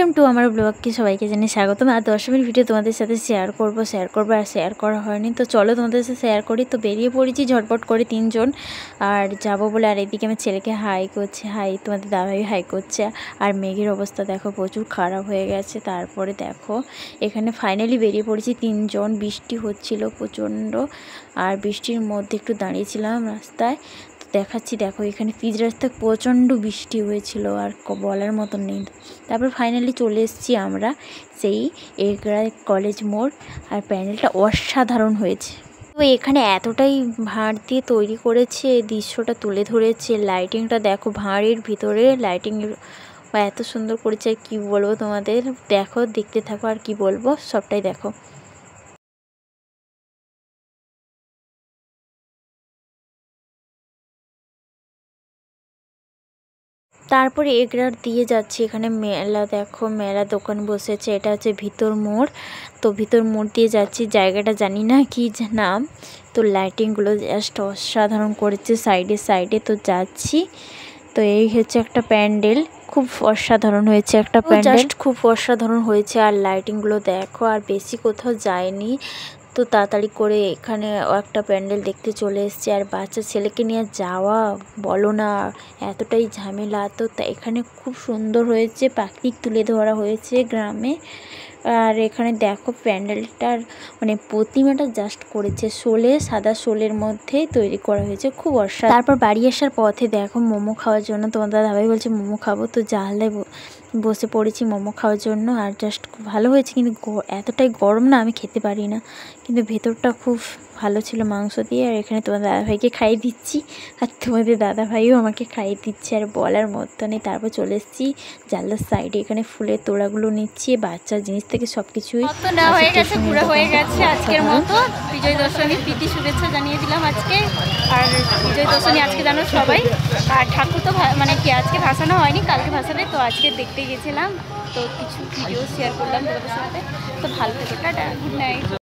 Welcome to আমার ব্লগকে সবাইকে জানিয়ে স্বাগতম। আর দশমীর ভিডিও তোমাদের সাথে শেয়ার করব আর শেয়ার করা হয়নি, তো চলো তোমাদের সাথে শেয়ার করি। তো বেরিয়ে পড়েছি ঝটপট করে তিনজন আর যাবো বলে। আর এদিকে আমার ছেলেকে হাই করছে, হাই তোমাদের দাদাভাই হাই করছে। আর মেঘের অবস্থা দেখো প্রচুর খারাপ হয়ে গেছে। তারপরে দেখো এখানে ফাইনালি বেরিয়ে পড়েছি তিনজন। বৃষ্টি হচ্ছিল প্রচণ্ড, আর বৃষ্টির মধ্যে একটু দাঁড়িয়েছিলাম রাস্তায়। দেখাচ্ছি দেখো, এখানে পিচ রাস্তায় প্রচণ্ড বৃষ্টি হয়েছিল আর বলার মতন নেই। তারপর ফাইনালি চলে এসেছি আমরা সেই এগরা কলেজ মোড়। আর প্যান্ডেলটা অসাধারণ হয়েছে। তো এখানে এতটাই ভাঁড় দিয়ে তৈরি করেছে, দৃশ্যটা তুলে ধরেছে। লাইটিংটা দেখো, ভাঁড়ের ভিতরে লাইটিং এত সুন্দর করেছে, আর কী বলবো তোমাদের। দেখো, দেখতে থাকো, আর কি বলবো সবটাই দেখো। তারপরে এগরার দিয়ে যাচ্ছি, এখানে মেলা দেখো, মেলা দোকান বসেছে। এটা হচ্ছে ভিতর মোড়। তো ভিতর মোড় দিয়ে যাচ্ছি, জায়গাটা জানি না কি নাম। তো লাইটিংগুলো জাস্ট অসাধারণ করেছে সাইডে সাইডে। তো যাচ্ছি, তো এই হচ্ছে একটা প্যান্ডেল, খুব অসাধারণ হয়েছে একটা প্যান্ডেল, জাস্ট খুব অসাধারণ হয়েছে। আর লাইটিংগুলো দেখো, আর বেশি কোথাও যায়নি। তো তাড়াতাড়ি করে এখানে একটা প্যান্ডেল দেখতে চলে এসেছি। আর বাচ্চা ছেলেকে নিয়ে যাওয়া বলো না, এতটাই ঝামেলা। তো এখানে খুব সুন্দর হয়েছে, প্রাকৃতিক তুলে ধরা হয়েছে গ্রামে। আর এখানে দেখো প্যান্ডেলটার মানে প্রতিমাটা জাস্ট করেছে শোলে, সাদা শোলের মধ্যে তৈরি করা হয়েছে, খুব অসাধারণ। তারপর বাড়ি আসার পথে দেখো মোমো খাওয়ার জন্য তোমাদের দাদাভাই বলছে মোমো খাবো, তো জানলায় বসে পড়েছি মোমো খাওয়ার জন্য। আর জাস্ট খুব ভালো হয়েছে, কিন্তু এতটাই গরম না, আমি খেতে পারি না, কিন্তু ভেতরটা খুব ভালো ছিল মাংস দিয়ে। আর এখানে তোমাদের দাদাভাইকে খাইয়ে দিচ্ছি, আর তোমাদের দাদাভাইও আমাকে খাইয়ে দিচ্ছে, আর বলার মতো নেই। তারপর চলে এসেছি জানলার সাইডে, এখানে ফুলের তোড়াগুলো নিচ্ছি, বাচ্চার জিনিস থেকে সব কিছুই নেওয়া হয়ে গেছে, ঘুরে হয়ে গেছে আজকের মতো। বিজয় দশমী প্রীতি শুভেচ্ছা জানিয়ে দিলাম আজকে। আর বিজয় দশমী আজকে জানো সবাই। আর ঠাকুর তো মানে কি আজকে ভাসানো হয়নি, কালকে ভাসাবে। তো আজকে দেখতে গেছিলাম, তো কিছু ভিডিও শেয়ার করলাম তোমাদের সাথে। তো ভালো থেকো, টাটা, গুড নাইট।